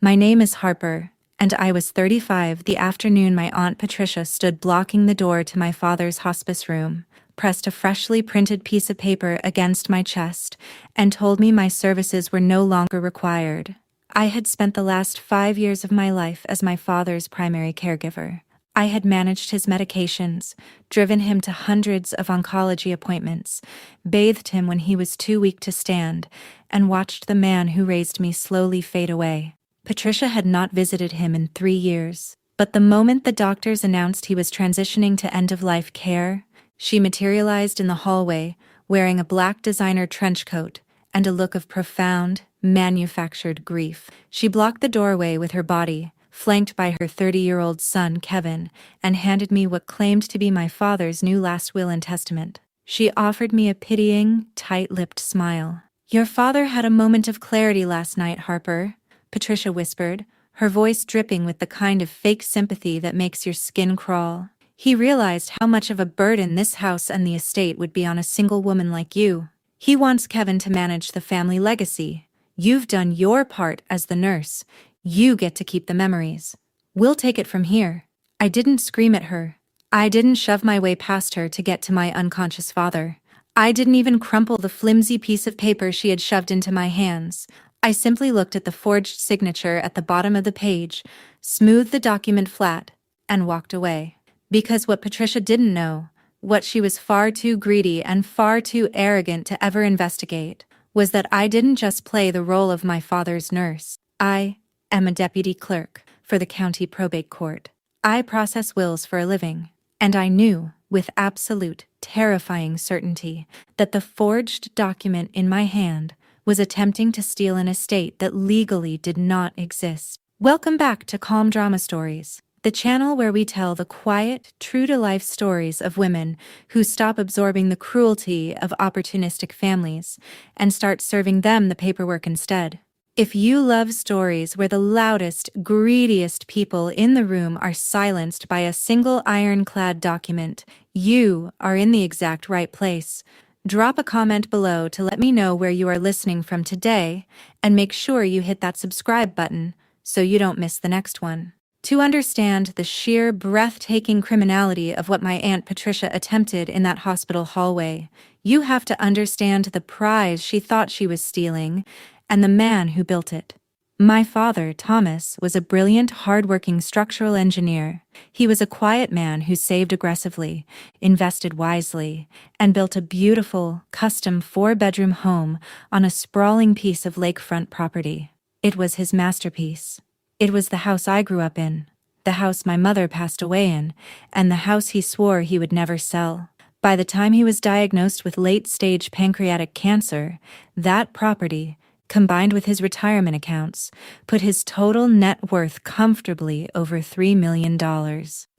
My name is Harper, and I was 35 the afternoon my Aunt Patricia stood blocking the door to my father's hospice room, pressed a freshly printed piece of paper against my chest, and told me my services were no longer required. I had spent the last 5 years of my life as my father's primary caregiver. I had managed his medications, driven him to hundreds of oncology appointments, bathed him when he was too weak to stand, and watched the man who raised me slowly fade away. Patricia had not visited him in 3 years, but the moment the doctors announced he was transitioning to end-of-life care, she materialized in the hallway, wearing a black designer trench coat and a look of profound, manufactured grief. She blocked the doorway with her body, flanked by her 30-year-old son, Kevin, and handed me what claimed to be my father's new last will and testament. She offered me a pitying, tight-lipped smile. "Your father had a moment of clarity last night, Harper," Patricia whispered, her voice dripping with the kind of fake sympathy that makes your skin crawl. "He realized how much of a burden this house and the estate would be on a single woman like you. He wants Kevin to manage the family legacy. You've done your part as the nurse. You get to keep the memories. We'll take it from here." I didn't scream at her. I didn't shove my way past her to get to my unconscious father. I didn't even crumple the flimsy piece of paper she had shoved into my hands. I simply looked at the forged signature at the bottom of the page, smoothed the document flat, and walked away. Because what Patricia didn't know, what she was far too greedy and far too arrogant to ever investigate, was that I didn't just play the role of my father's nurse. I am a deputy clerk for the county probate court. I process wills for a living, and I knew, with absolute, terrifying certainty, that the forged document in my hand was attempting to steal an estate that legally did not exist. Welcome back to Calm Drama Stories, the channel where we tell the quiet, true-to-life stories of women who stop absorbing the cruelty of opportunistic families and start serving them the paperwork instead. If you love stories where the loudest, greediest people in the room are silenced by a single ironclad document, you are in the exact right place. Drop a comment below to let me know where you are listening from today, and make sure you hit that subscribe button so you don't miss the next one. To understand the sheer, breathtaking criminality of what my Aunt Patricia attempted in that hospital hallway, you have to understand the prize she thought she was stealing and the man who built it. My father, Thomas, was a brilliant, hard-working structural engineer. He was a quiet man who saved aggressively, invested wisely, and built a beautiful, custom 4-bedroom home on a sprawling piece of lakefront property. It was his masterpiece. It was the house I grew up in, the house my mother passed away in, and the house he swore he would never sell. By the time he was diagnosed with late-stage pancreatic cancer, that property, combined with his retirement accounts, put his total net worth comfortably over $3 million.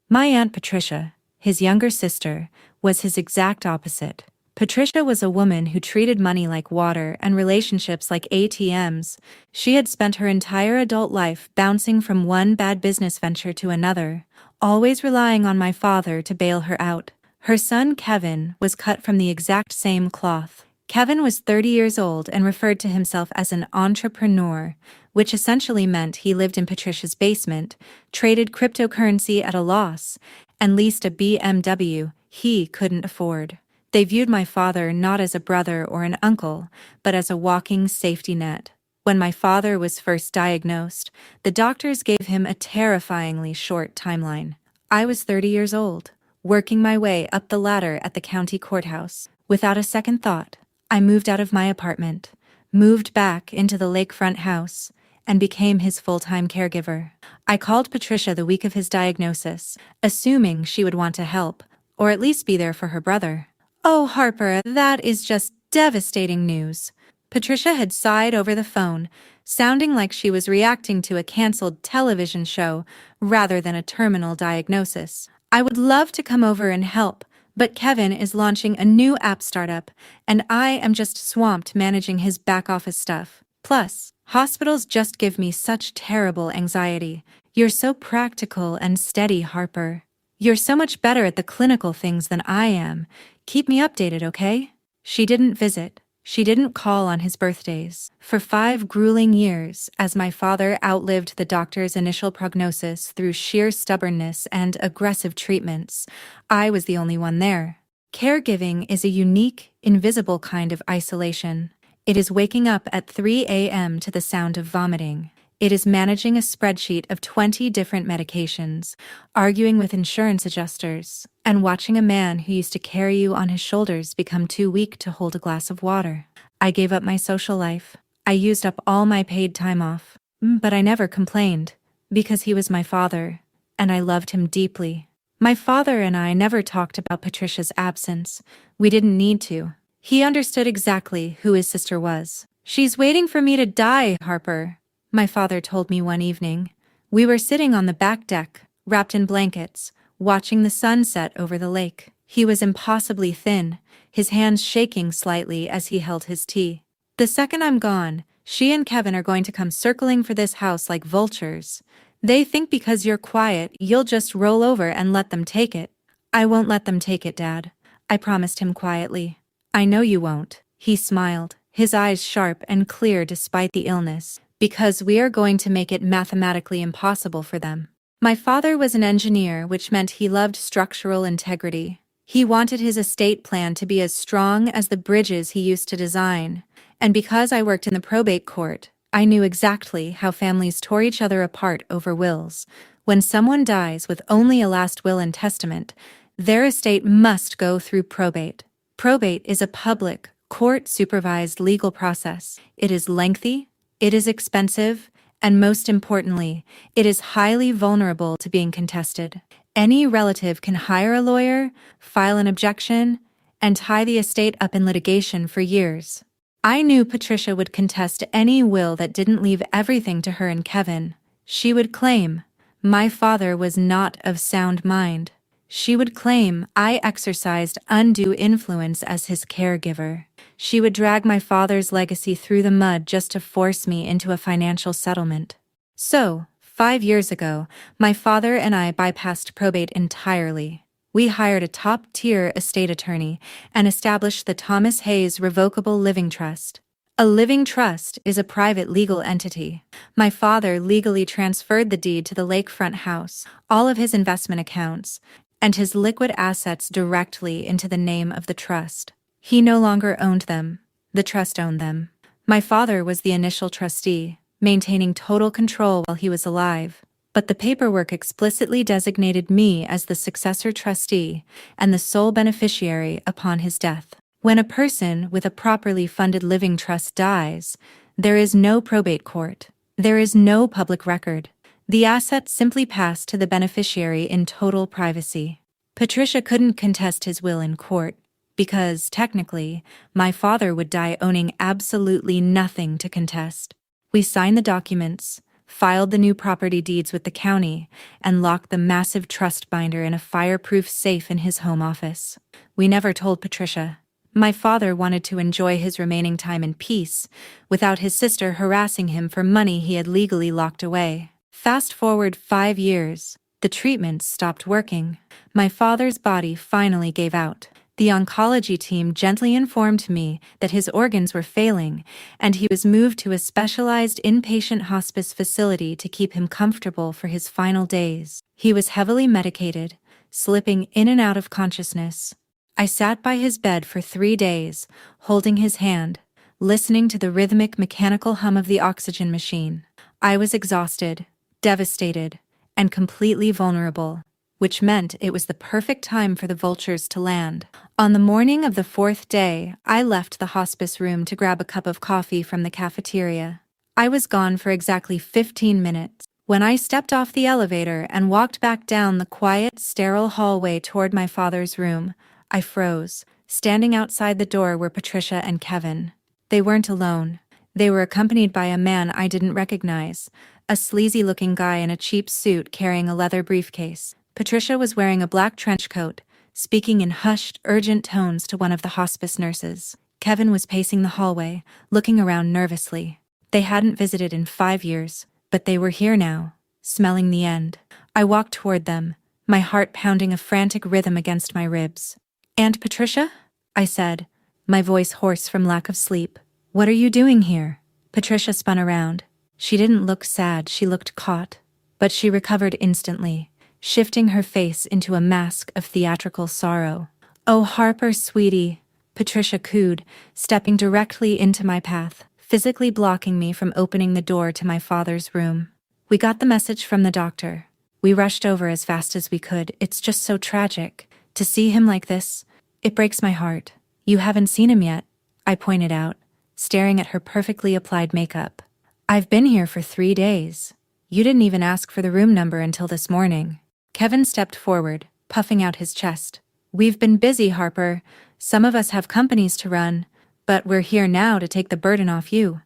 My Aunt Patricia, his younger sister, was his exact opposite. Patricia was a woman who treated money like water and relationships like ATMs. She had spent her entire adult life bouncing from one bad business venture to another, always relying on my father to bail her out. Her son, Kevin, was cut from the exact same cloth. Kevin was 30 years old and referred to himself as an entrepreneur, which essentially meant he lived in Patricia's basement, traded cryptocurrency at a loss, and leased a BMW he couldn't afford. They viewed my father not as a brother or an uncle, but as a walking safety net. When my father was first diagnosed, the doctors gave him a terrifyingly short timeline. I was 30 years old, working my way up the ladder at the county courthouse. Without a second thought, I moved out of my apartment, moved back into the lakefront house, and became his full-time caregiver. I called Patricia the week of his diagnosis, assuming she would want to help, or at least be there for her brother. "Oh, Harper, that is just devastating news." Patricia had sighed over the phone, sounding like she was reacting to a canceled television show rather than a terminal diagnosis. "I would love to come over and help, but Kevin is launching a new app startup, and I am just swamped managing his back-office stuff. Plus, hospitals just give me such terrible anxiety. You're so practical and steady, Harper. You're so much better at the clinical things than I am. Keep me updated, okay?" She didn't visit, She didn't call on his birthdays. For 5 grueling years, as my father outlived the doctor's initial prognosis through sheer stubbornness and aggressive treatments, I was the only one there. Caregiving is a unique, invisible kind of isolation. It is waking up at 3 a.m. to the sound of vomiting. It is managing a spreadsheet of 20 different medications, arguing with insurance adjusters, and watching a man who used to carry you on his shoulders become too weak to hold a glass of water. I gave up my social life. I used up all my paid time off. But I never complained, because he was my father, and I loved him deeply. My father and I never talked about Patricia's absence. We didn't need to. He understood exactly who his sister was. "She's waiting for me to die, Harper," my father told me one evening. We were sitting on the back deck, wrapped in blankets, watching the sun set over the lake. He was impossibly thin, his hands shaking slightly as he held his tea. "The second I'm gone, she and Kevin are going to come circling for this house like vultures. They think because you're quiet, you'll just roll over and let them take it." "I won't let them take it, Dad," I promised him quietly. "I know you won't," he smiled, his eyes sharp and clear despite the illness, "because we are going to make it mathematically impossible for them." My father was an engineer, which meant he loved structural integrity. He wanted his estate plan to be as strong as the bridges he used to design, and because I worked in the probate court, I knew exactly how families tore each other apart over wills. When someone dies with only a last will and testament, their estate must go through probate. Probate is a public, court-supervised legal process. It is lengthy, it is expensive, and most importantly, it is highly vulnerable to being contested. Any relative can hire a lawyer, file an objection, and tie the estate up in litigation for years. I knew Patricia would contest any will that didn't leave everything to her and Kevin. She would claim, my father was not of sound mind. She would claim I exercised undue influence as his caregiver. She would drag my father's legacy through the mud just to force me into a financial settlement. So, 5 years ago, my father and I bypassed probate entirely. We hired a top-tier estate attorney and established the Thomas Hayes Revocable Living Trust. A living trust is a private legal entity. My father legally transferred the deed to the lakefront house, all of his investment accounts, and his liquid assets directly into the name of the trust. He no longer owned them. The trust owned them. My father was the initial trustee, maintaining total control while he was alive. But the paperwork explicitly designated me as the successor trustee and the sole beneficiary upon his death. When a person with a properly funded living trust dies, there is no probate court. There is no public record. The assets simply pass to the beneficiary in total privacy. Patricia couldn't contest his will in court, because, technically, my father would die owning absolutely nothing to contest. We signed the documents, filed the new property deeds with the county, and locked the massive trust binder in a fireproof safe in his home office. We never told Patricia. My father wanted to enjoy his remaining time in peace, without his sister harassing him for money he had legally locked away. Fast forward 5 years, the treatments stopped working. My father's body finally gave out. The oncology team gently informed me that his organs were failing, and he was moved to a specialized inpatient hospice facility to keep him comfortable for his final days. He was heavily medicated, slipping in and out of consciousness. I sat by his bed for 3 days, holding his hand, listening to the rhythmic mechanical hum of the oxygen machine. I was exhausted, devastated, and completely vulnerable, which meant it was the perfect time for the vultures to land. On the morning of the 4th day, I left the hospice room to grab a cup of coffee from the cafeteria. I was gone for exactly 15 minutes. When I stepped off the elevator and walked back down the quiet, sterile hallway toward my father's room, I froze, standing outside the door were Patricia and Kevin. They weren't alone. They were accompanied by a man I didn't recognize, a sleazy-looking guy in a cheap suit carrying a leather briefcase. Patricia was wearing a black trench coat, speaking in hushed, urgent tones to one of the hospice nurses. Kevin was pacing the hallway, looking around nervously. They hadn't visited in 5 years, but they were here now, smelling the end. I walked toward them, my heart pounding a frantic rhythm against my ribs. "Aunt Patricia?" I said, my voice hoarse from lack of sleep. "What are you doing here?" Patricia spun around. She didn't look sad, she looked caught. But she recovered instantly, shifting her face into a mask of theatrical sorrow. "Oh, Harper, sweetie," Patricia cooed, stepping directly into my path, physically blocking me from opening the door to my father's room. "We got the message from the doctor. We rushed over as fast as we could. It's just so tragic. To see him like this, it breaks my heart." "You haven't seen him yet," I pointed out, staring at her perfectly applied makeup. "I've been here for 3 days. You didn't even ask for the room number until this morning." Kevin stepped forward, puffing out his chest. "We've been busy, Harper. Some of us have companies to run, but we're here now to take the burden off you.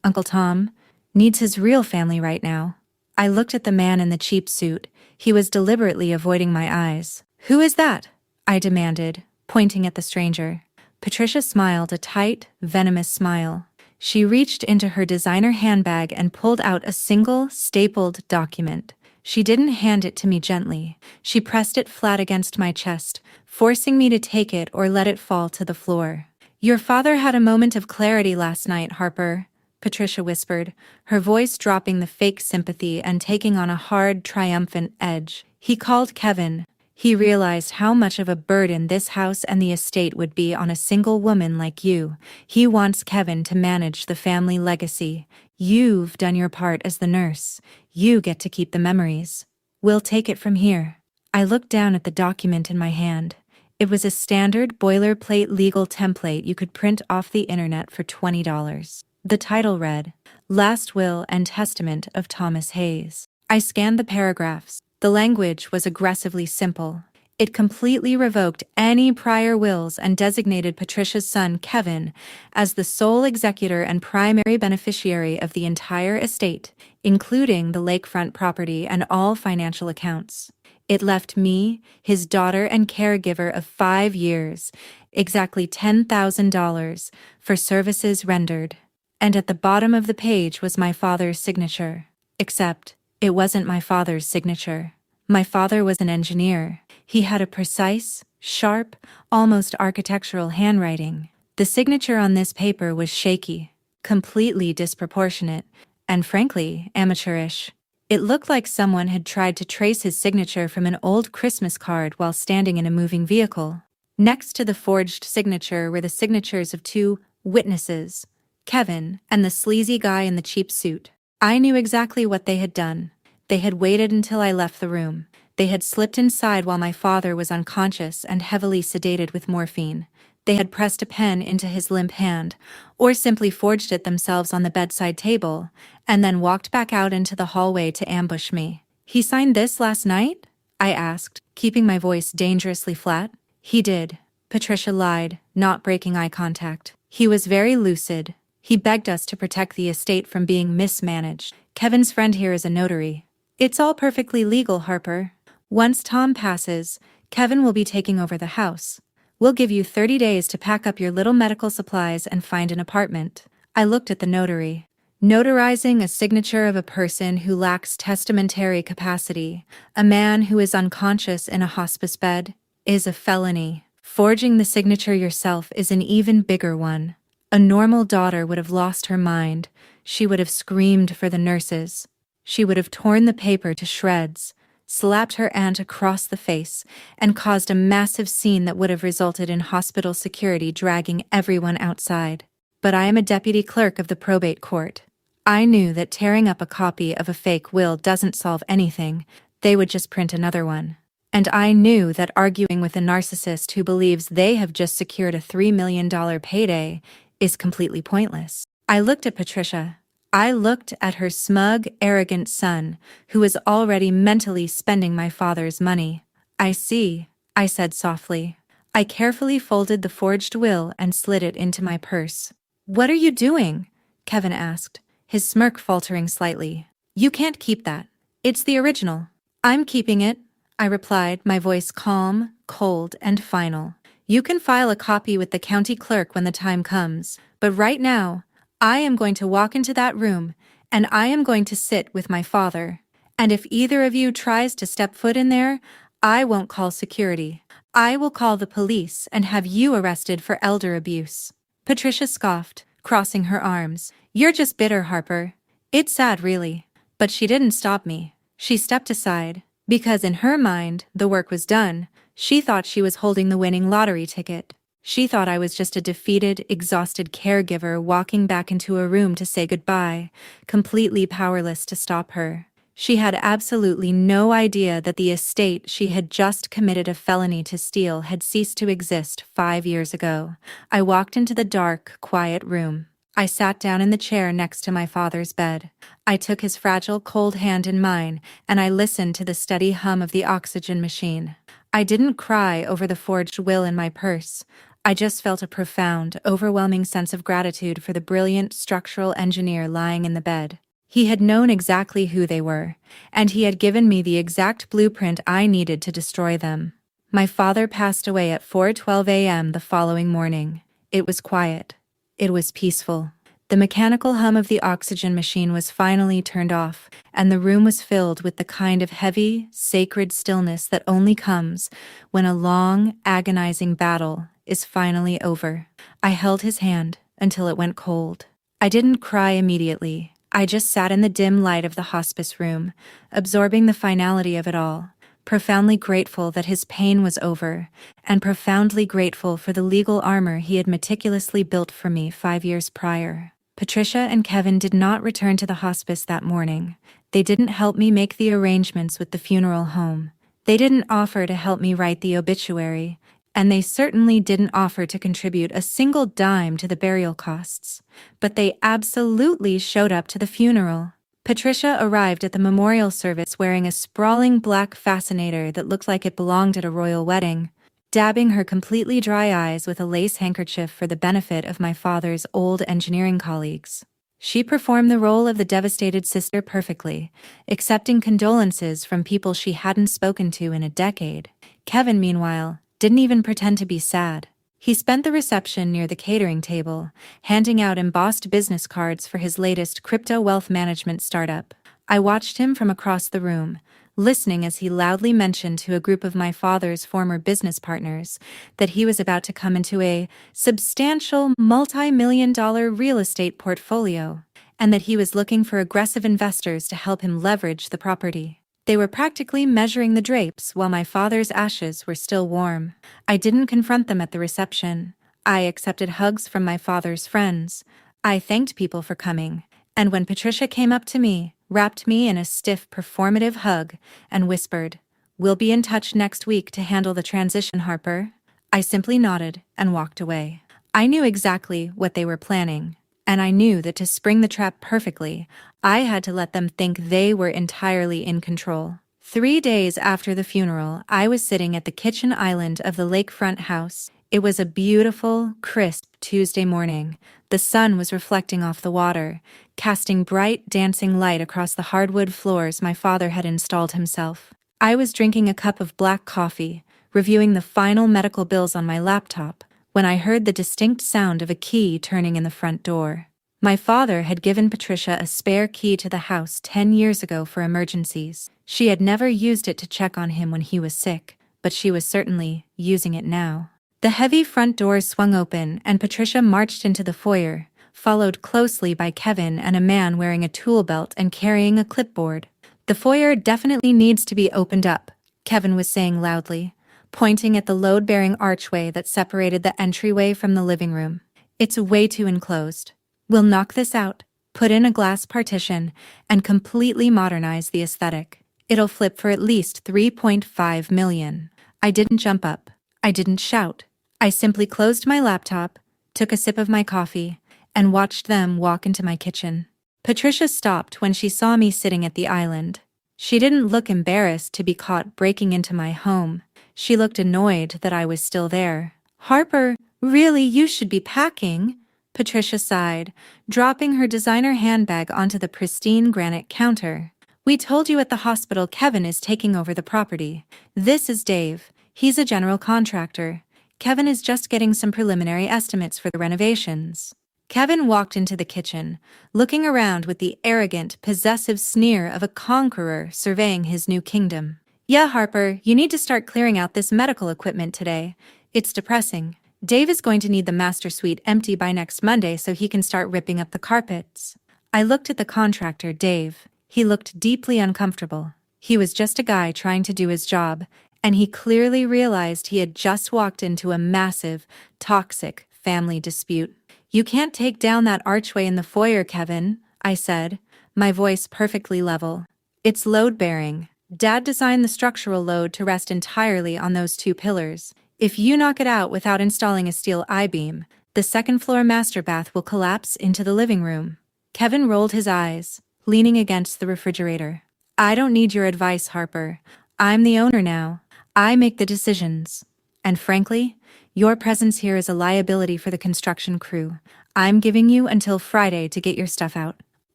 Uncle Tom, needs his real family right now." I looked at the man in the cheap suit. He was deliberately avoiding my eyes. "Who is that?" I demanded, pointing at the stranger. Patricia smiled, a tight, venomous smile. She reached into her designer handbag and pulled out a single, stapled document. She didn't hand it to me gently. She pressed it flat against my chest, forcing me to take it or let it fall to the floor. "Your father had a moment of clarity last night, Harper," Patricia whispered, her voice dropping the fake sympathy and taking on a hard, triumphant edge. "He called Kevin. He realized how much of a burden this house and the estate would be on a single woman like you. He wants Kevin to manage the family legacy. You've done your part as the nurse. You get to keep the memories. We'll take it from here." I looked down at the document in my hand. It was a standard boilerplate legal template you could print off the internet for $20. The title read, "Last Will and Testament of Thomas Hayes." I scanned the paragraphs. The language was aggressively simple. It completely revoked any prior wills and designated Patricia's son, Kevin, as the sole executor and primary beneficiary of the entire estate, including the lakefront property and all financial accounts. It left me, his daughter and caregiver of 5 years, exactly $10,000 for services rendered. And at the bottom of the page was my father's signature. Except, it wasn't my father's signature. My father was an engineer. He had a precise, sharp, almost architectural handwriting. The signature on this paper was shaky, completely disproportionate, and frankly, amateurish. It looked like someone had tried to trace his signature from an old Christmas card while standing in a moving vehicle. Next to the forged signature were the signatures of 2 witnesses, Kevin and the sleazy guy in the cheap suit. I knew exactly what they had done. They had waited until I left the room. They had slipped inside while my father was unconscious and heavily sedated with morphine. They had pressed a pen into his limp hand, or simply forged it themselves on the bedside table, and then walked back out into the hallway to ambush me. "He signed this last night?" I asked, keeping my voice dangerously flat. "He did," Patricia lied, not breaking eye contact. "He was very lucid. He begged us to protect the estate from being mismanaged. Kevin's friend here is a notary. It's all perfectly legal, Harper. Once Tom passes, Kevin will be taking over the house. We'll give you 30 days to pack up your little medical supplies and find an apartment." I looked at the notary. Notarizing a signature of a person who lacks testamentary capacity, a man who is unconscious in a hospice bed, is a felony. Forging the signature yourself is an even bigger one. A normal daughter would have lost her mind. She would have screamed for the nurses. She would have torn the paper to shreds, slapped her aunt across the face, and caused a massive scene that would have resulted in hospital security dragging everyone outside. But I am a deputy clerk of the Probate Court. I knew that tearing up a copy of a fake will doesn't solve anything. They would just print another one. And I knew that arguing with a narcissist who believes they have just secured a $3 million payday is completely pointless. I looked at Patricia. I looked at her smug, arrogant son, who was already mentally spending my father's money. "I see," I said softly. I carefully folded the forged will and slid it into my purse. "What are you doing?" Kevin asked, his smirk faltering slightly. "You can't keep that. It's the original." "I'm keeping it," I replied, my voice calm, cold, and final. "You can file a copy with the county clerk when the time comes, but right now, I am going to walk into that room, and I am going to sit with my father. And if either of you tries to step foot in there, I won't call security. I will call the police and have you arrested for elder abuse." Patricia scoffed, crossing her arms. "You're just bitter, Harper. It's sad, really." But she didn't stop me. She stepped aside, because in her mind, the work was done. She thought she was holding the winning lottery ticket. She thought I was just a defeated, exhausted caregiver walking back into a room to say goodbye, completely powerless to stop her. She had absolutely no idea that the estate she had just committed a felony to steal had ceased to exist 5 years ago. I walked into the dark, quiet room. I sat down in the chair next to my father's bed. I took his fragile, cold hand in mine, and I listened to the steady hum of the oxygen machine. I didn't cry over the forged will in my purse. I just felt a profound, overwhelming sense of gratitude for the brilliant structural engineer lying in the bed. He had known exactly who they were, and he had given me the exact blueprint I needed to destroy them. My father passed away at 4:12 a.m. the following morning. It was quiet. It was peaceful. The mechanical hum of the oxygen machine was finally turned off, and the room was filled with the kind of heavy, sacred stillness that only comes when a long, agonizing battle is finally over. I held his hand until it went cold. I didn't cry immediately. I just sat in the dim light of the hospice room, absorbing the finality of it all, profoundly grateful that his pain was over, and profoundly grateful for the legal armor he had meticulously built for me 5 years prior. Patricia and Kevin did not return to the hospice that morning. They didn't help me make the arrangements with the funeral home. They didn't offer to help me write the obituary, and they certainly didn't offer to contribute a single dime to the burial costs. But they absolutely showed up to the funeral. Patricia arrived at the memorial service wearing a sprawling black fascinator that looked like it belonged at a royal wedding, dabbing her completely dry eyes with a lace handkerchief for the benefit of my father's old engineering colleagues. She performed the role of the devastated sister perfectly, accepting condolences from people she hadn't spoken to in a decade. Kevin, meanwhile, didn't even pretend to be sad. He spent the reception near the catering table, handing out embossed business cards for his latest crypto wealth management startup. I watched him from across the room, listening as he loudly mentioned to a group of my father's former business partners that he was about to come into a substantial multi-million-dollar real estate portfolio, and that he was looking for aggressive investors to help him leverage the property. They were practically measuring the drapes while my father's ashes were still warm. I didn't confront them at the reception. I accepted hugs from my father's friends. I thanked people for coming, and when Patricia came up to me, wrapped me in a stiff, performative hug, and whispered, "We'll be in touch next week to handle the transition, Harper," I simply nodded and walked away. I knew exactly what they were planning, and I knew that to spring the trap perfectly, I had to let them think they were entirely in control. 3 days after the funeral, I was sitting at the kitchen island of the lakefront house. It was a beautiful, crisp Tuesday morning. The sun was reflecting off the water, casting bright, dancing light across the hardwood floors my father had installed himself. I was drinking a cup of black coffee, reviewing the final medical bills on my laptop, when I heard the distinct sound of a key turning in the front door. My father had given Patricia a spare key to the house 10 years ago for emergencies. She had never used it to check on him when he was sick, but she was certainly using it now. The heavy front doors swung open and Patricia marched into the foyer, followed closely by Kevin and a man wearing a tool belt and carrying a clipboard. "The foyer definitely needs to be opened up," Kevin was saying loudly, pointing at the load-bearing archway that separated the entryway from the living room. "It's way too enclosed. We'll knock this out, put in a glass partition, and completely modernize the aesthetic. It'll flip for at least 3.5 million. I didn't jump up. I didn't shout. I simply closed my laptop, took a sip of my coffee, and watched them walk into my kitchen. Patricia stopped when she saw me sitting at the island. She didn't look embarrassed to be caught breaking into my home. She looked annoyed that I was still there. "Harper, really, you should be packing," Patricia sighed, dropping her designer handbag onto the pristine granite counter. "We told you at the hospital Kevin is taking over the property. This is Dave. He's a general contractor. Kevin is just getting some preliminary estimates for the renovations." Kevin walked into the kitchen, looking around with the arrogant, possessive sneer of a conqueror surveying his new kingdom. Yeah, Harper, you need to start clearing out this medical equipment today. It's depressing. Dave is going to need the master suite empty by next Monday so he can start ripping up the carpets. I looked at the contractor, Dave. He looked deeply uncomfortable. He was just a guy trying to do his job, and he clearly realized he had just walked into a massive, toxic family dispute. You can't take down that archway in the foyer, Kevin, I said, my voice perfectly level. It's load-bearing. Dad designed the structural load to rest entirely on those two pillars. If you knock it out without installing a steel I-beam, the second-floor master bath will collapse into the living room. Kevin rolled his eyes, leaning against the refrigerator. I don't need your advice, Harper. I'm the owner now. I make the decisions. And frankly, your presence here is a liability for the construction crew. I'm giving you until Friday to get your stuff out.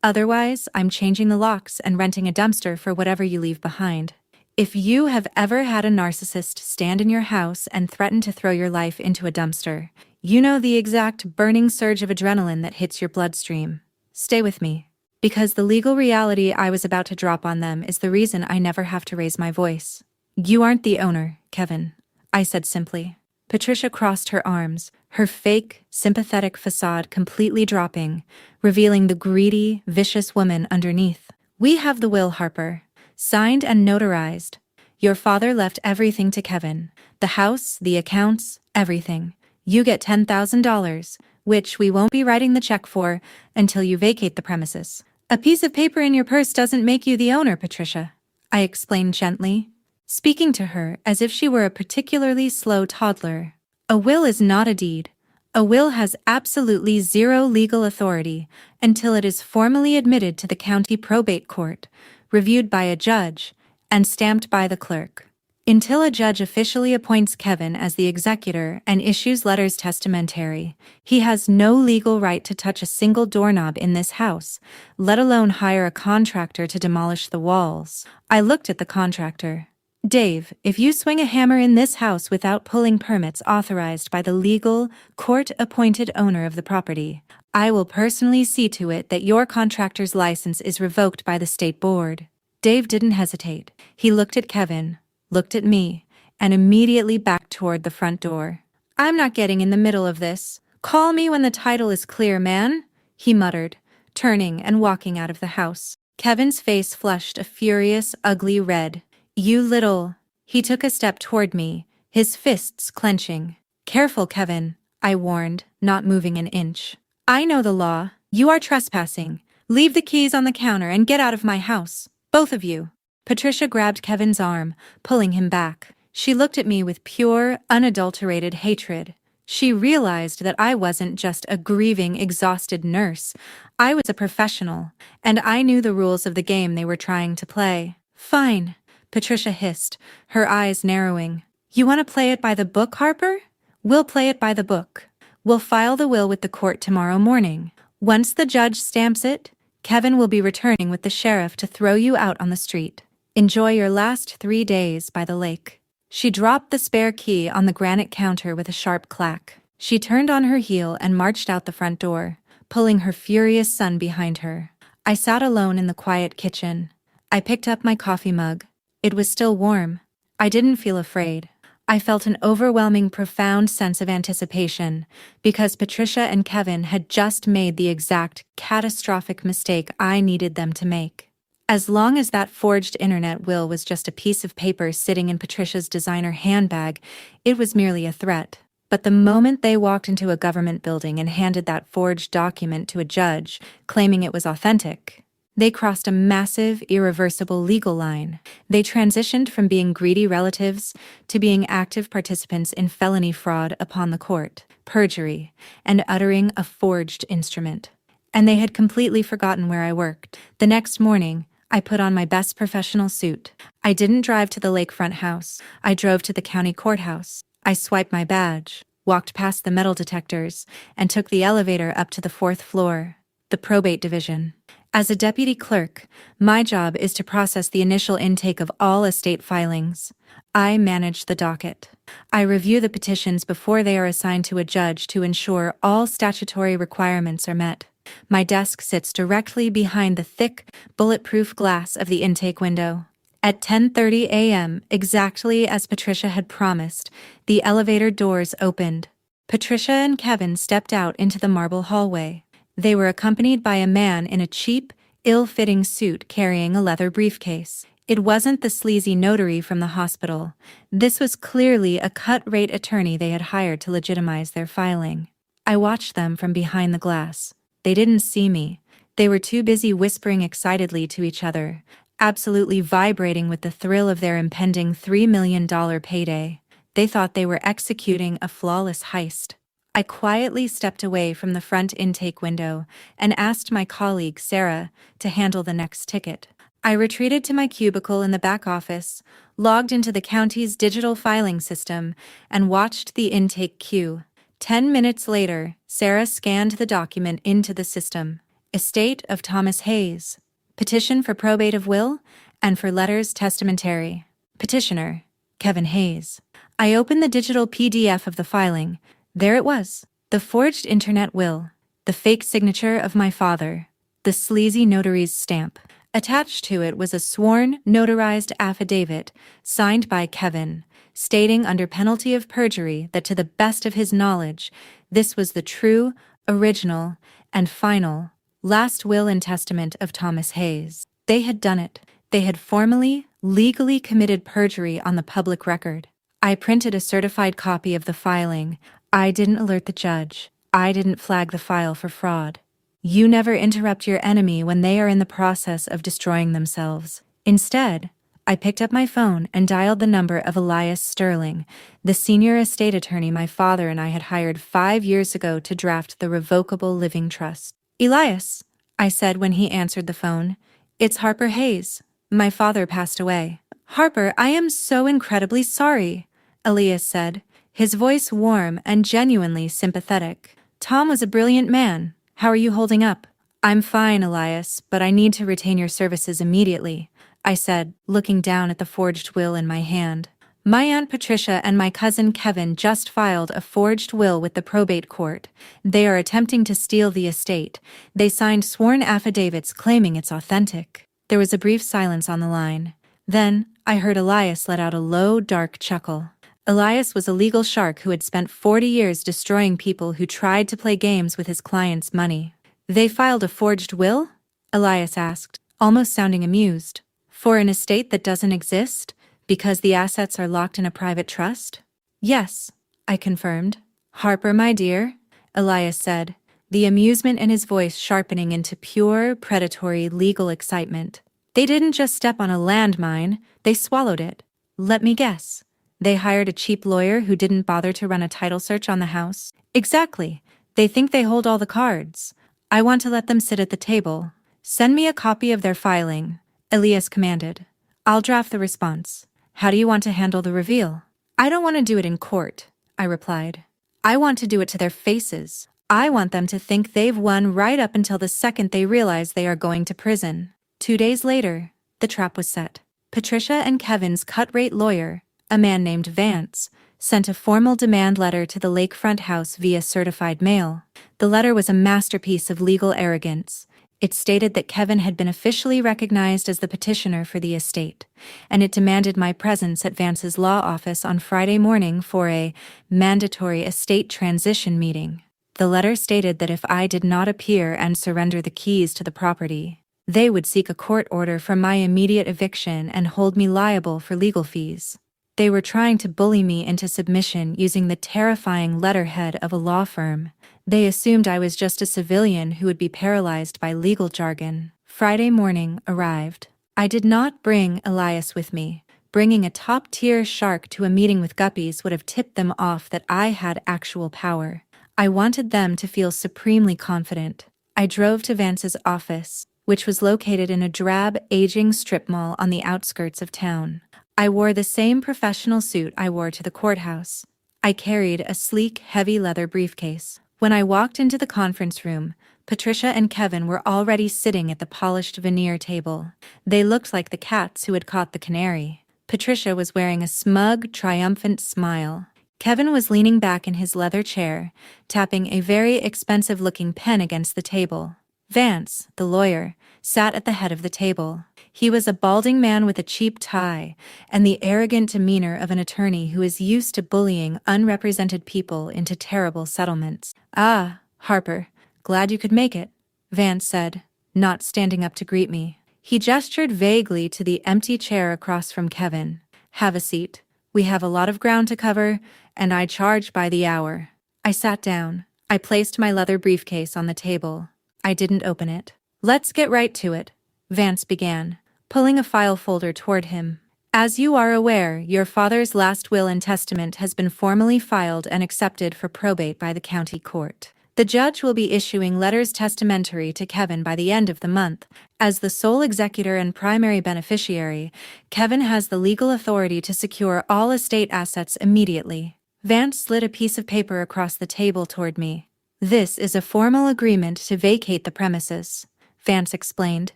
Otherwise, I'm changing the locks and renting a dumpster for whatever you leave behind. If you have ever had a narcissist stand in your house and threaten to throw your life into a dumpster, you know the exact burning surge of adrenaline that hits your bloodstream. Stay with me. Because the legal reality I was about to drop on them is the reason I never have to raise my voice. You aren't the owner, Kevin, I said simply. Patricia crossed her arms, her fake, sympathetic facade completely dropping, revealing the greedy, vicious woman underneath. We have the will, Harper. Signed and notarized. Your father left everything to Kevin. The house, the accounts, everything. You get $10,000, which we won't be writing the check for until you vacate the premises. A piece of paper in your purse doesn't make you the owner, Patricia, I explained gently, speaking to her as if she were a particularly slow toddler. A will is not a deed. A will has absolutely zero legal authority until it is formally admitted to the county probate court, reviewed by a judge, and stamped by the clerk. Until a judge officially appoints Kevin as the executor and issues letters testamentary, he has no legal right to touch a single doorknob in this house, let alone hire a contractor to demolish the walls. I looked at the contractor. Dave, if you swing a hammer in this house without pulling permits authorized by the legal, court-appointed owner of the property, I will personally see to it that your contractor's license is revoked by the state board. Dave didn't hesitate. He looked at Kevin, looked at me, and immediately backed toward the front door. I'm not getting in the middle of this. Call me when the title is clear, man, he muttered, turning and walking out of the house. Kevin's face flushed a furious, ugly red. You little... He took a step toward me, his fists clenching. Careful, Kevin, I warned, not moving an inch. I know the law. You are trespassing. Leave the keys on the counter and get out of my house. Both of you. Patricia grabbed Kevin's arm, pulling him back. She looked at me with pure, unadulterated hatred. She realized that I wasn't just a grieving, exhausted nurse. I was a professional, and I knew the rules of the game they were trying to play. Fine, Patricia hissed, her eyes narrowing. You want to play it by the book, Harper? We'll play it by the book. We'll file the will with the court tomorrow morning. Once the judge stamps it, Kevin will be returning with the sheriff to throw you out on the street. Enjoy your last 3 days by the lake. She dropped the spare key on the granite counter with a sharp clack. She turned on her heel and marched out the front door, pulling her furious son behind her. I sat alone in the quiet kitchen. I picked up my coffee mug. It was still warm. I didn't feel afraid. I felt an overwhelming, profound sense of anticipation, because Patricia and Kevin had just made the exact catastrophic mistake I needed them to make. As long as that forged internet will was just a piece of paper sitting in Patricia's designer handbag, it was merely a threat. But the moment they walked into a government building and handed that forged document to a judge, claiming it was authentic, they crossed a massive, irreversible legal line. They transitioned from being greedy relatives to being active participants in felony fraud upon the court, perjury, and uttering a forged instrument. And they had completely forgotten where I worked. The next morning, I put on my best professional suit. I didn't drive to the lakefront house. I drove to the county courthouse. I swiped my badge, walked past the metal detectors, and took the elevator up to the 4th floor, the probate division. As a deputy clerk, my job is to process the initial intake of all estate filings. I manage the docket. I review the petitions before they are assigned to a judge to ensure all statutory requirements are met. My desk sits directly behind the thick, bulletproof glass of the intake window. At 10:30 a.m., exactly as Patricia had promised, the elevator doors opened. Patricia and Kevin stepped out into the marble hallway. They were accompanied by a man in a cheap, ill-fitting suit carrying a leather briefcase. It wasn't the sleazy notary from the hospital. This was clearly a cut-rate attorney they had hired to legitimize their filing. I watched them from behind the glass. They didn't see me. They were too busy whispering excitedly to each other, absolutely vibrating with the thrill of their impending $3 million payday. They thought they were executing a flawless heist. I quietly stepped away from the front intake window and asked my colleague, Sarah, to handle the next ticket. I retreated to my cubicle in the back office, logged into the county's digital filing system, and watched the intake queue. 10 minutes later, Sarah scanned the document into the system. Estate of Thomas Hayes. Petition for probate of will and for letters testamentary. Petitioner, Kevin Hayes. I opened the digital PDF of the filing. There it was. The forged internet will. The fake signature of my father. The sleazy notary's stamp. Attached to it was a sworn, notarized affidavit, signed by Kevin, stating under penalty of perjury that to the best of his knowledge, this was the true, original, and final, last will and testament of Thomas Hayes. They had done it. They had formally, legally committed perjury on the public record. I printed a certified copy of the filing. I didn't alert the judge. I didn't flag the file for fraud. You never interrupt your enemy when they are in the process of destroying themselves. Instead, I picked up my phone and dialed the number of Elias Sterling, the senior estate attorney my father and I had hired 5 years ago to draft the revocable living trust. Elias, I said when he answered the phone, it's Harper Hayes. My father passed away. Harper, I am so incredibly sorry, Elias said, his voice warm and genuinely sympathetic. Tom was a brilliant man. How are you holding up? I'm fine, Elias, but I need to retain your services immediately, I said, looking down at the forged will in my hand. My Aunt Patricia and my cousin Kevin just filed a forged will with the probate court. They are attempting to steal the estate. They signed sworn affidavits claiming it's authentic. There was a brief silence on the line. Then, I heard Elias let out a low, dark chuckle. Elias was a legal shark who had spent 40 years destroying people who tried to play games with his clients' money. They filed a forged will? Elias asked, almost sounding amused. For an estate that doesn't exist? Because the assets are locked in a private trust? Yes, I confirmed. Harper, my dear, Elias said, the amusement in his voice sharpening into pure, predatory legal excitement. They didn't just step on a landmine, they swallowed it. Let me guess. They hired a cheap lawyer who didn't bother to run a title search on the house? Exactly. They think they hold all the cards. I want to let them sit at the table. Send me a copy of their filing, Elias commanded. I'll draft the response. How do you want to handle the reveal? I don't want to do it in court, I replied. I want to do it to their faces. I want them to think they've won right up until the second they realize they are going to prison. 2 days later, the trap was set. Patricia and Kevin's cut-rate lawyer, a man named Vance, sent a formal demand letter to the lakefront house via certified mail. The letter was a masterpiece of legal arrogance. It stated that Kevin had been officially recognized as the petitioner for the estate, and it demanded my presence at Vance's law office on Friday morning for a mandatory estate transition meeting. The letter stated that if I did not appear and surrender the keys to the property, they would seek a court order for my immediate eviction and hold me liable for legal fees. They were trying to bully me into submission using the terrifying letterhead of a law firm. They assumed I was just a civilian who would be paralyzed by legal jargon. Friday morning arrived. I did not bring Elias with me. Bringing a top-tier shark to a meeting with guppies would have tipped them off that I had actual power. I wanted them to feel supremely confident. I drove to Vance's office, which was located in a drab, aging strip mall on the outskirts of town. I wore the same professional suit I wore to the courthouse. I carried a sleek, heavy leather briefcase. When I walked into the conference room, Patricia and Kevin were already sitting at the polished veneer table. They looked like the cats who had caught the canary. Patricia was wearing a smug, triumphant smile. Kevin was leaning back in his leather chair, tapping a very expensive-looking pen against the table. Vance, the lawyer, sat at the head of the table. He was a balding man with a cheap tie and the arrogant demeanor of an attorney who is used to bullying unrepresented people into terrible settlements. "Ah, Harper, glad you could make it," Vance said, not standing up to greet me. He gestured vaguely to the empty chair across from Kevin. "Have a seat. We have a lot of ground to cover, and I charge by the hour." I sat down. I placed my leather briefcase on the table. I didn't open it. "Let's get right to it," Vance began, pulling a file folder toward him. "As you are aware, your father's last will and testament has been formally filed and accepted for probate by the county court. The judge will be issuing letters testamentary to Kevin by the end of the month. As the sole executor and primary beneficiary, Kevin has the legal authority to secure all estate assets immediately." Vance slid a piece of paper across the table toward me. "This is a formal agreement to vacate the premises," Vance explained,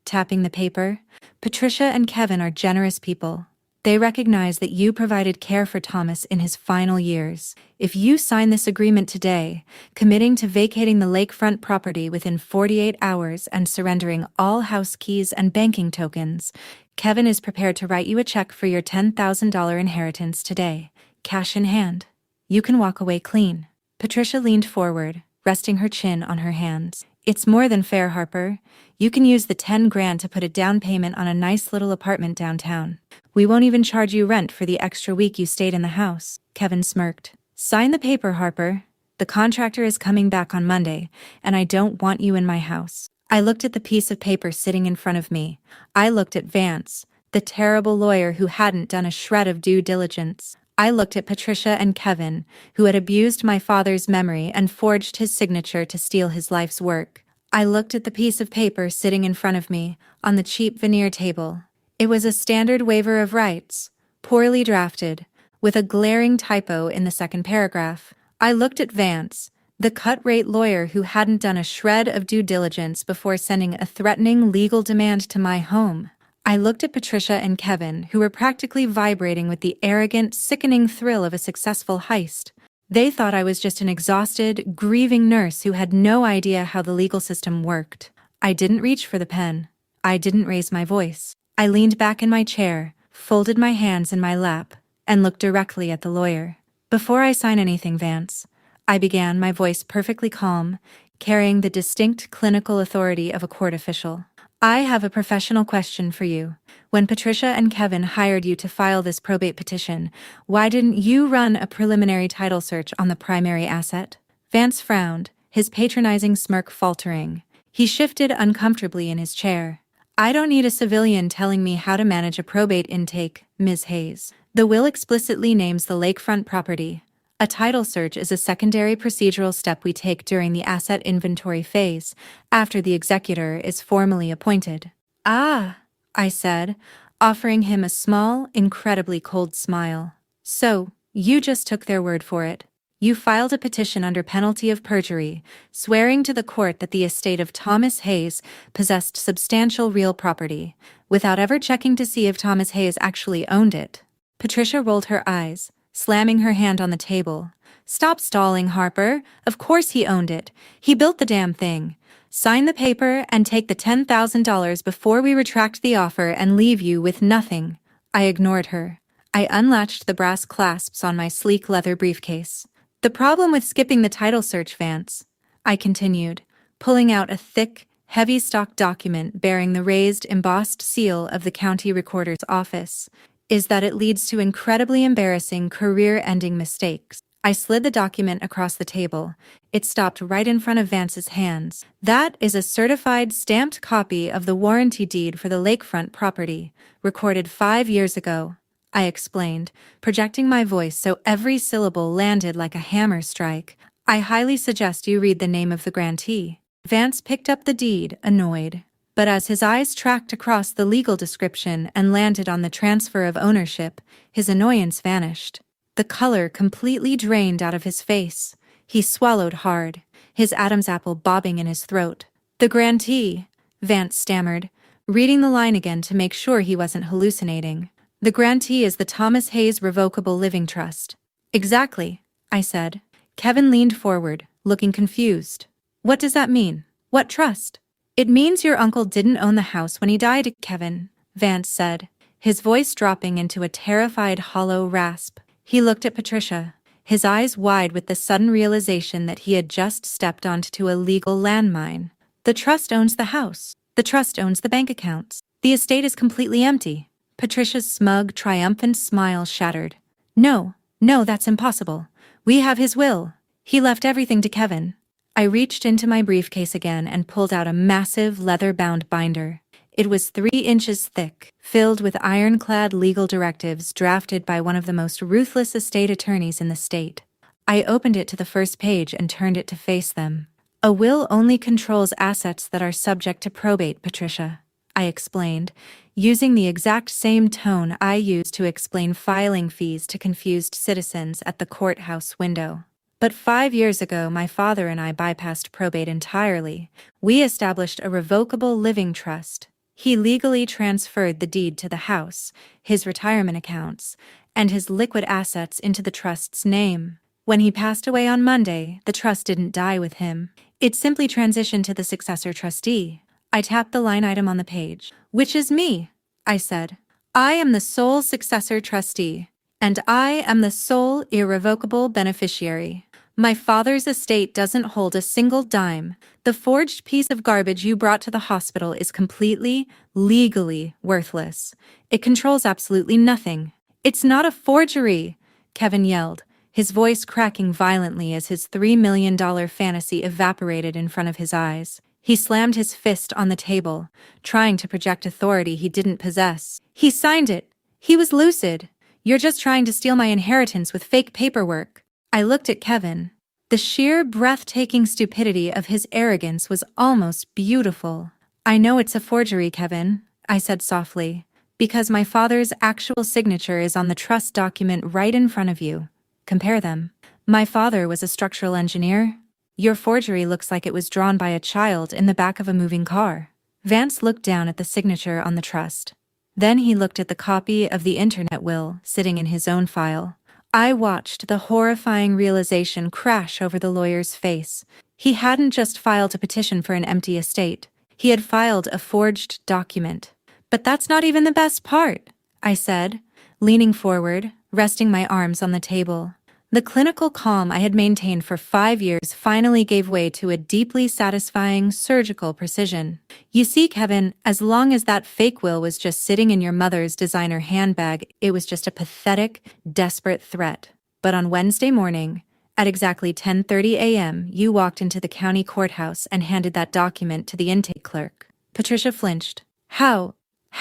tapping the paper. "Patricia and Kevin are generous people. They recognize that you provided care for Thomas in his final years. If you sign this agreement today, committing to vacating the lakefront property within 48 hours and surrendering all house keys and banking tokens, Kevin is prepared to write you a check for your $10,000 inheritance today, cash in hand. You can walk away clean." Patricia leaned forward, resting her chin on her hands. "It's more than fair, Harper. You can use the 10 grand to put a down payment on a nice little apartment downtown. We won't even charge you rent for the extra week you stayed in the house." Kevin smirked. "Sign the paper, Harper. The contractor is coming back on Monday, and I don't want you in my house." I looked at the piece of paper sitting in front of me. I looked at Vance, the terrible lawyer who hadn't done a shred of due diligence. I looked at Patricia and Kevin, who had abused my father's memory and forged his signature to steal his life's work. I looked at the piece of paper sitting in front of me, on the cheap veneer table. It was a standard waiver of rights, poorly drafted, with a glaring typo in the second paragraph. I looked at Vance, the cut-rate lawyer who hadn't done a shred of due diligence before sending a threatening legal demand to my home. I looked at Patricia and Kevin, who were practically vibrating with the arrogant, sickening thrill of a successful heist. They thought I was just an exhausted, grieving nurse who had no idea how the legal system worked. I didn't reach for the pen. I didn't raise my voice. I leaned back in my chair, folded my hands in my lap, and looked directly at the lawyer. "Before I sign anything, Vance," I began, my voice perfectly calm, carrying the distinct clinical authority of a court official. "I have a professional question for you. When Patricia and Kevin hired you to file this probate petition, why didn't you run a preliminary title search on the primary asset?" Vance frowned, his patronizing smirk faltering. He shifted uncomfortably in his chair. "I don't need a civilian telling me how to manage a probate intake, Ms. Hayes. The will explicitly names the lakefront property. A title search is a secondary procedural step we take during the asset inventory phase, after the executor is formally appointed." "Ah," I said, offering him a small, incredibly cold smile. "So, you just took their word for it. You filed a petition under penalty of perjury, swearing to the court that the estate of Thomas Hayes possessed substantial real property, without ever checking to see if Thomas Hayes actually owned it." Patricia rolled her eyes, slamming her hand on the table. "Stop stalling, Harper. Of course he owned it. He built the damn thing. Sign the paper and take the $10,000 before we retract the offer and leave you with nothing." I ignored her. I unlatched the brass clasps on my sleek leather briefcase. "The problem with skipping the title search, Vance," I continued, pulling out a thick, heavy stock document bearing the raised, embossed seal of the county recorder's office, "is that it leads to incredibly embarrassing, career-ending mistakes." I slid the document across the table. It stopped right in front of Vance's hands. "That is a certified, stamped copy of the warranty deed for the lakefront property, recorded 5 years ago," I explained, projecting my voice so every syllable landed like a hammer strike. "I highly suggest you read the name of the grantee." Vance picked up the deed, annoyed. But as his eyes tracked across the legal description and landed on the transfer of ownership, his annoyance vanished. The color completely drained out of his face. He swallowed hard, his Adam's apple bobbing in his throat. "The grantee," Vance stammered, reading the line again to make sure he wasn't hallucinating. "The grantee is the Thomas Hayes Revocable Living Trust." "Exactly," I said. Kevin leaned forward, looking confused. "What does that mean? What trust?" It means your uncle didn't own the house when he died, Kevin, Vance said, his voice dropping into a terrified hollow rasp. He looked at Patricia, his eyes wide with the sudden realization that he had just stepped onto a legal landmine. The trust owns the house. The trust owns the bank accounts. The estate is completely empty. Patricia's smug, triumphant smile shattered. No, that's impossible. We have his will. He left everything to Kevin. I reached into my briefcase again and pulled out a massive leather-bound binder. It was 3 inches thick, filled with ironclad legal directives drafted by one of the most ruthless estate attorneys in the state. I opened it to the first page and turned it to face them. A will only controls assets that are subject to probate, Patricia, I explained, using the exact same tone I used to explain filing fees to confused citizens at the courthouse window. But 5 years ago, my father and I bypassed probate entirely. We established a revocable living trust. He legally transferred the deed to the house, his retirement accounts, and his liquid assets into the trust's name. When he passed away on Monday, the trust didn't die with him. It simply transitioned to the successor trustee. I tapped the line item on the page. Which is me, I said. I am the sole successor trustee, and I am the sole irrevocable beneficiary. My father's estate doesn't hold a single dime. The forged piece of garbage you brought to the hospital is completely, legally worthless. It controls absolutely nothing. It's not a forgery, Kevin yelled, his voice cracking violently as his $3 million fantasy evaporated in front of his eyes. He slammed his fist on the table, trying to project authority he didn't possess. He signed it. He was lucid. You're just trying to steal my inheritance with fake paperwork. I looked at Kevin. The sheer, breathtaking stupidity of his arrogance was almost beautiful. I know it's a forgery, Kevin, I said softly, because my father's actual signature is on the trust document right in front of you. Compare them. My father was a structural engineer. Your forgery looks like it was drawn by a child in the back of a moving car. Vance looked down at the signature on the trust. Then he looked at the copy of the internet will sitting in his own file. I watched the horrifying realization crash over the lawyer's face. He hadn't just filed a petition for an empty estate. He had filed a forged document. But that's not even the best part, I said, leaning forward, resting my arms on the table. The clinical calm I had maintained for 5 years finally gave way to a deeply satisfying surgical precision. You see, Kevin, as long as that fake will was just sitting in your mother's designer handbag, it was just a pathetic, desperate threat. But on Wednesday morning, at exactly 10:30 a.m., you walked into the county courthouse and handed that document to the intake clerk. Patricia flinched. How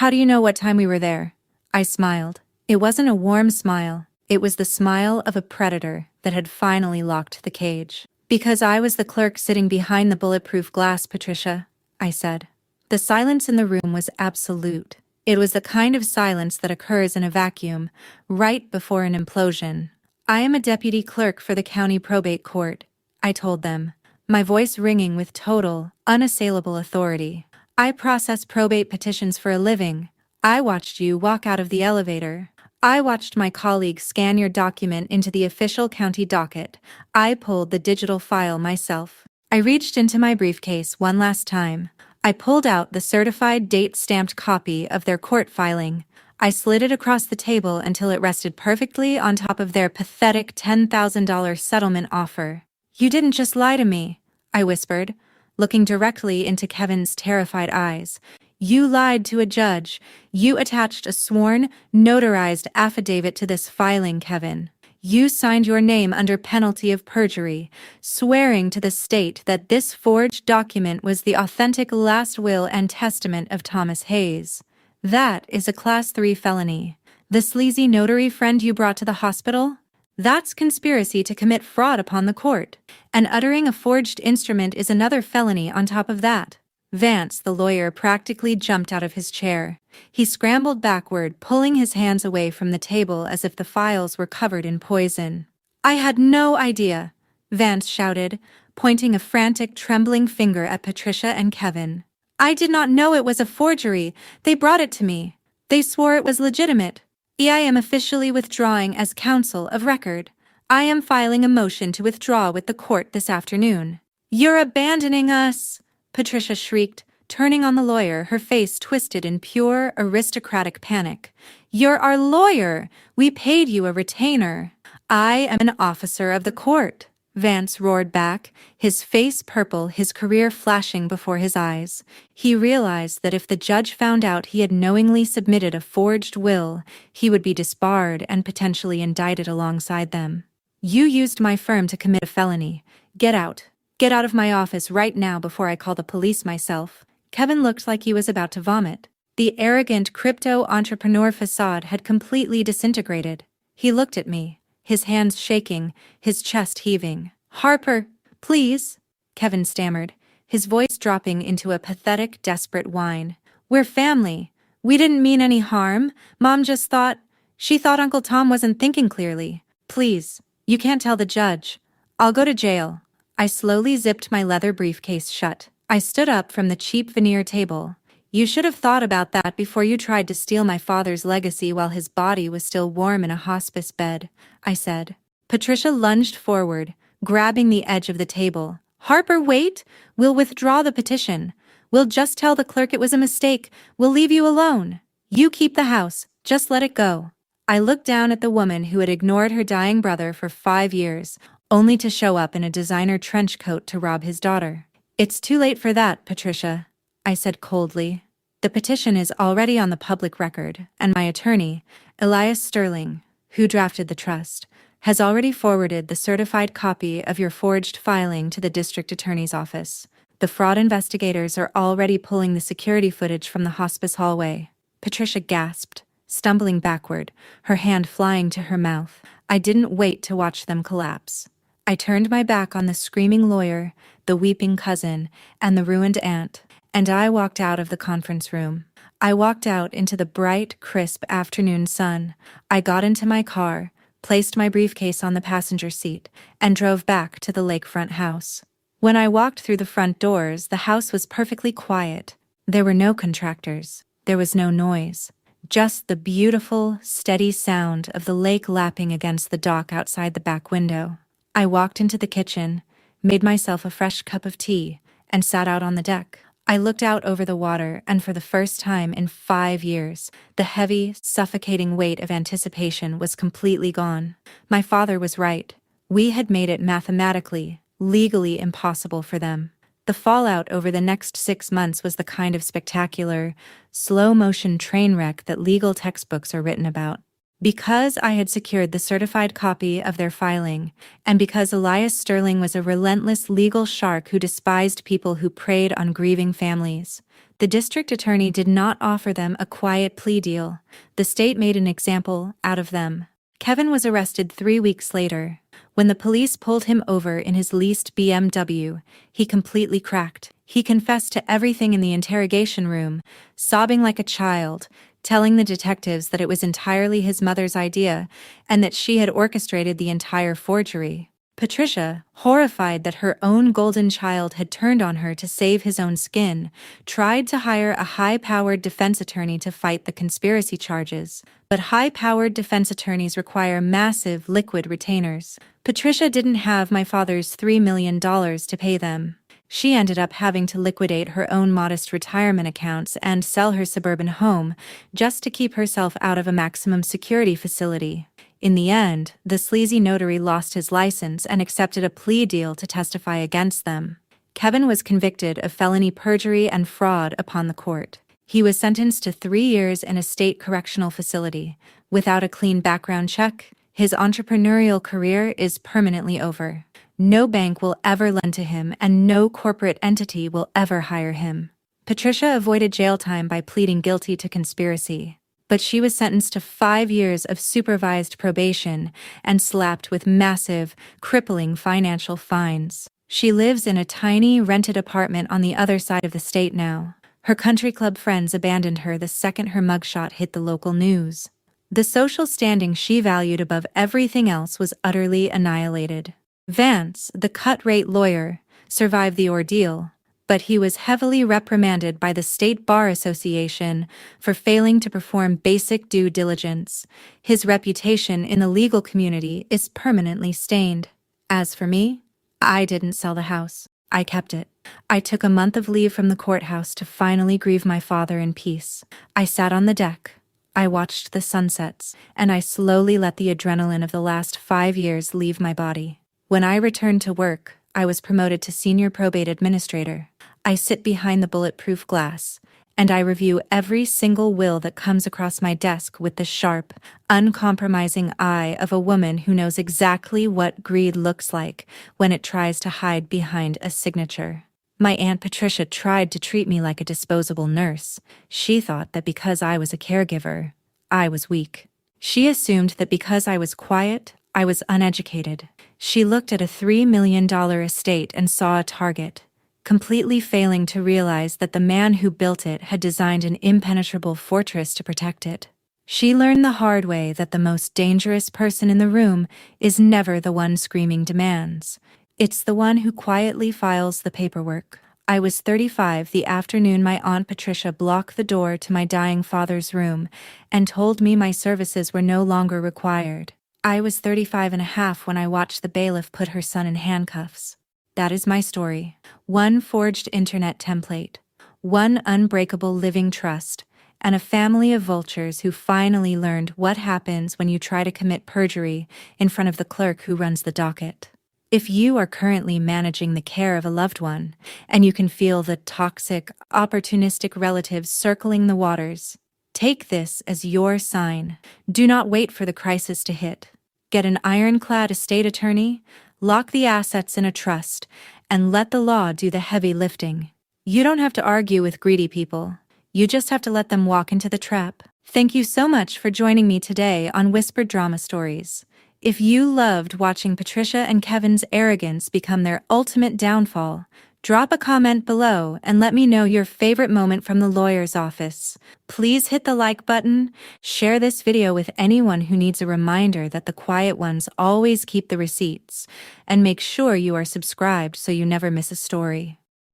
do you know what time we were there? I smiled. It wasn't a warm smile. It was the smile of a predator that had finally locked the cage. Because I was the clerk sitting behind the bulletproof glass, Patricia, I said. The silence in the room was absolute. It was the kind of silence that occurs in a vacuum, right before an implosion. I am a deputy clerk for the county probate court, I told them, my voice ringing with total, unassailable authority. I process probate petitions for a living. I watched you walk out of the elevator. I watched my colleague scan your document into the official county docket. I pulled the digital file myself. I reached into my briefcase one last time. I pulled out the certified date-stamped copy of their court filing. I slid it across the table until it rested perfectly on top of their pathetic $10,000 settlement offer. You didn't just lie to me, I whispered, looking directly into Kevin's terrified eyes. You lied to a judge. You attached a sworn, notarized affidavit to this filing, Kevin. You signed your name under penalty of perjury, swearing to the state that this forged document was the authentic last will and testament of Thomas Hayes. That is a Class 3 felony. The sleazy notary friend you brought to the hospital? That's conspiracy to commit fraud upon the court. And uttering a forged instrument is another felony on top of that. Vance, the lawyer, practically jumped out of his chair. He scrambled backward, pulling his hands away from the table as if the files were covered in poison. I had no idea, Vance shouted, pointing a frantic, trembling finger at Patricia and Kevin. I did not know it was a forgery. They brought it to me. They swore it was legitimate. I am officially withdrawing as counsel of record. I am filing a motion to withdraw with the court this afternoon. You're abandoning us, Patricia shrieked, turning on the lawyer, her face twisted in pure aristocratic panic. "You're our lawyer! We paid you a retainer." "I am an officer of the court," Vance roared back, his face purple, his career flashing before his eyes. He realized that if the judge found out he had knowingly submitted a forged will, he would be disbarred and potentially indicted alongside them. "You used my firm to commit a felony. Get out. Get out of my office right now before I call the police myself." Kevin looked like he was about to vomit. The arrogant crypto entrepreneur facade had completely disintegrated. He looked at me, his hands shaking, his chest heaving. "Harper, please," Kevin stammered, his voice dropping into a pathetic, desperate whine. "We're family. We didn't mean any harm. Mom just thought... She thought Uncle Tom wasn't thinking clearly. Please, you can't tell the judge. I'll go to jail." I slowly zipped my leather briefcase shut. I stood up from the cheap veneer table. "You should have thought about that before you tried to steal my father's legacy while his body was still warm in a hospice bed," I said. Patricia lunged forward, grabbing the edge of the table. "Harper, wait! We'll withdraw the petition. We'll just tell the clerk it was a mistake. We'll leave you alone. You keep the house. Just let it go." I looked down at the woman who had ignored her dying brother for 5 years, only to show up in a designer trench coat to rob his daughter. "It's too late for that, Patricia," I said coldly. "The petition is already on the public record, and my attorney, Elias Sterling, who drafted the trust, has already forwarded the certified copy of your forged filing to the district attorney's office. The fraud investigators are already pulling the security footage from the hospice hallway." Patricia gasped, stumbling backward, her hand flying to her mouth. I didn't wait to watch them collapse. I turned my back on the screaming lawyer, the weeping cousin, and the ruined aunt, and I walked out of the conference room. I walked out into the bright, crisp afternoon sun. I got into my car, placed my briefcase on the passenger seat, and drove back to the lakefront house. When I walked through the front doors, the house was perfectly quiet. There were no contractors. There was no noise. Just the beautiful, steady sound of the lake lapping against the dock outside the back window. I walked into the kitchen, made myself a fresh cup of tea, and sat out on the deck. I looked out over the water, and for the first time in 5 years, the heavy, suffocating weight of anticipation was completely gone. My father was right. We had made it mathematically, legally impossible for them. The fallout over the next 6 months was the kind of spectacular, slow-motion train wreck that legal textbooks are written about. Because I had secured the certified copy of their filing, and because Elias Sterling was a relentless legal shark who despised people who preyed on grieving families, the district attorney did not offer them a quiet plea deal. The state made an example out of them. Kevin was arrested 3 weeks later. When the police pulled him over in his leased BMW, he completely cracked. He confessed to everything in the interrogation room, sobbing like a child, telling the detectives that it was entirely his mother's idea and that she had orchestrated the entire forgery. Patricia, horrified that her own golden child had turned on her to save his own skin, tried to hire a high-powered defense attorney to fight the conspiracy charges. But high-powered defense attorneys require massive liquid retainers. Patricia didn't have my father's $3 million to pay them. She ended up having to liquidate her own modest retirement accounts and sell her suburban home just to keep herself out of a maximum security facility. In the end, the sleazy notary lost his license and accepted a plea deal to testify against them. Kevin was convicted of felony perjury and fraud upon the court. He was sentenced to 3 years in a state correctional facility. Without a clean background check, his entrepreneurial career is permanently over. No bank will ever lend to him, and no corporate entity will ever hire him. Patricia avoided jail time by pleading guilty to conspiracy, but she was sentenced to 5 years of supervised probation and slapped with massive, crippling financial fines. She lives in a tiny, rented apartment on the other side of the state now. Her country club friends abandoned her the second her mugshot hit the local news. The social standing she valued above everything else was utterly annihilated. Vance, the cut-rate lawyer, survived the ordeal, but he was heavily reprimanded by the State Bar Association for failing to perform basic due diligence. His reputation in the legal community is permanently stained. As for me, I didn't sell the house. I kept it. I took a month of leave from the courthouse to finally grieve my father in peace. I sat on the deck. I watched the sunsets, and I slowly let the adrenaline of the last 5 years leave my body. When I returned to work, I was promoted to senior probate administrator. I sit behind the bulletproof glass, and I review every single will that comes across my desk with the sharp, uncompromising eye of a woman who knows exactly what greed looks like when it tries to hide behind a signature. My Aunt Patricia tried to treat me like a disposable nurse. She thought that because I was a caregiver, I was weak. She assumed that because I was quiet, I was uneducated. She looked at a $3 million estate and saw a target, completely failing to realize that the man who built it had designed an impenetrable fortress to protect it. She learned the hard way that the most dangerous person in the room is never the one screaming demands. It's the one who quietly files the paperwork. I was 35 the afternoon my Aunt Patricia blocked the door to my dying father's room and told me my services were no longer required. I was 35 and a half when I watched the bailiff put her son in handcuffs. That is my story. One forged internet template, one unbreakable living trust, and a family of vultures who finally learned what happens when you try to commit perjury in front of the clerk who runs the docket. If you are currently managing the care of a loved one, and you can feel the toxic, opportunistic relatives circling the waters, take this as your sign. Do not wait for the crisis to hit. Get an ironclad estate attorney, lock the assets in a trust, and let the law do the heavy lifting. You don't have to argue with greedy people. You just have to let them walk into the trap. Thank you so much for joining me today on Whispered Drama Stories. If you loved watching Patricia and Kevin's arrogance become their ultimate downfall, drop a comment below and let me know your favorite moment from the lawyer's office. Please hit the like button, share this video with anyone who needs a reminder that the quiet ones always keep the receipts, and make sure you are subscribed so you never miss a story.